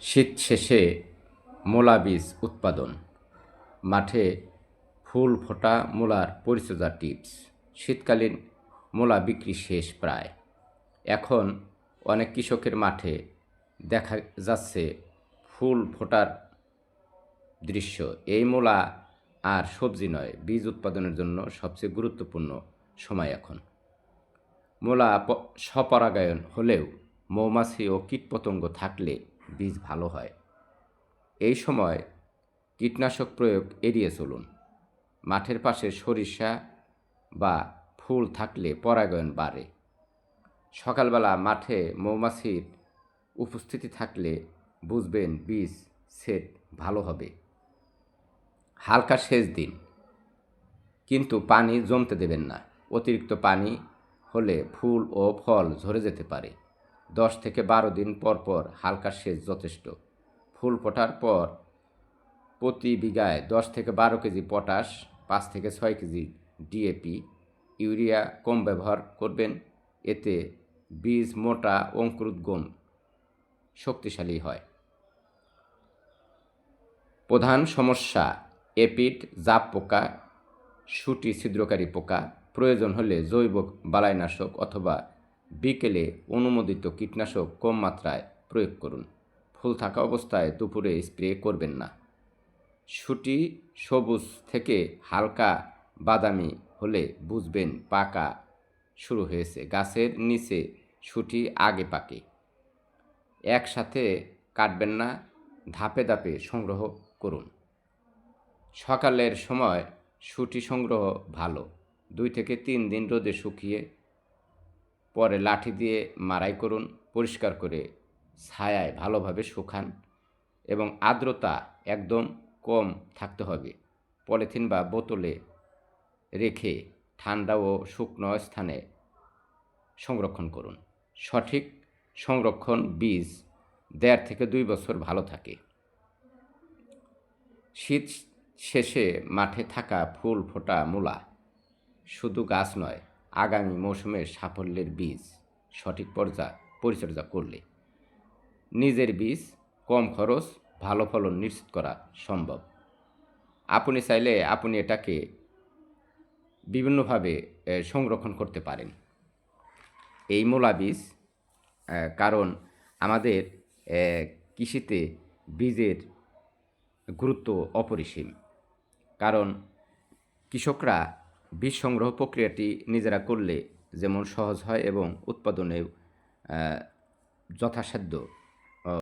শীত শেষে মূলা বীজ উৎপাদন। মাঠে ফুল ফোটা মূলার পরিচর্যা টিপস। শীতকালীন মূলা বিক্রি শেষ প্রায়। এখন অনেক কৃষকের মাঠে দেখা যাচ্ছে ফুল ফোটার দৃশ্য। এই মূলা আর সবজি নয়, বীজ উৎপাদনের জন্য সবচেয়ে গুরুত্বপূর্ণ সময় এখন। মূলা স্বপরাগায়ন হলেও মৌমাছি ও কীটপতঙ্গ থাকলে বীজ ভালো হয়। এই সময় কীটনাশক প্রয়োগ এড়িয়ে চলুন। মাঠের পাশে সরিষা বা ফুল থাকলে পরাগায়ন বাড়ে। সকালবেলা মাঠে মৌমাছির উপস্থিতি থাকলে বুঝবেন বীজ সেট ভালো হবে। হালকা সেচ দিন, কিন্তু পানি জমতে দেবেন না। অতিরিক্ত পানি হলে ফুল ও ফল ঝরে যেতে পারে। 10 থেকে 12 দিন পর পর হালকা সেচ যথেষ্ট। ফুল ফোটার পর প্রতি বিঘায় 10 থেকে 12 কেজি পটাশ, 5 থেকে 6 কেজি ডিএপি, ইউরিয়া কম ব্যবহার করবেন। এতে বীজ মোটা, অঙ্কুরোদ্গম শক্তিশালী হয়। প্রধান সমস্যা: এপিড, জাপ পোকা, শুঁটি ছিদ্রকারী পোকা। প্রয়োজন হলে জৈব বালাইনাশক অথবা বিকেলে অনুমোদিত কীটনাশক কম মাত্রায় প্রয়োগ করুন। ফুল থাকা অবস্থায় দুপুরে স্প্রে করবেন না। শুঁটি সবুজ থেকে হালকা বাদামি হলে বুঝবেন পাকা শুরু হয়েছে। গাছের নিচে শুঁটি আগে পাকে। একসাথে কাটবেন না, ধাপে ধাপে সংগ্রহ করুন। সকালের সময় শুঁটি সংগ্রহ ভালো। 2 থেকে 3 দিন রোদে শুকিয়ে পরে লাঠি দিয়ে মাড়াই করুন। পরিষ্কার করে ছায়ায় ভালোভাবে শুকান এবং আর্দ্রতা একদম কম থাকতে হবে। পলিথিন বা বোতলে রেখে ঠান্ডা ও শুকনো স্থানে সংরক্ষণ করুন। সঠিক সংরক্ষণ বীজ 1.5 থেকে 2 বছর ভালো থাকে। শীত শেষে মাঠে থাকা ফুল ফোটা মূলা শুধু গাছ নয়, আগামী মৌসুমের সাফল্যের বীজ। সঠিক পরিচর্যা করলে নিজের বীজ, কম খরচ, ভালো ফলন নিশ্চিত করা সম্ভব। আপনি চাইলে আপনি এটাকে বিভিন্নভাবে সংরক্ষণ করতে পারেন এই মূলা বীজ। কারণ আমাদের কৃষিতে বীজের গুরুত্ব অপরিসীম। কারণ কৃষকরা বীজ সংগ্রহ প্রক্রিয়াটি নিজেরা করলে যেমন সহজ হয় এবং উৎপাদনেও যথাসাধ্য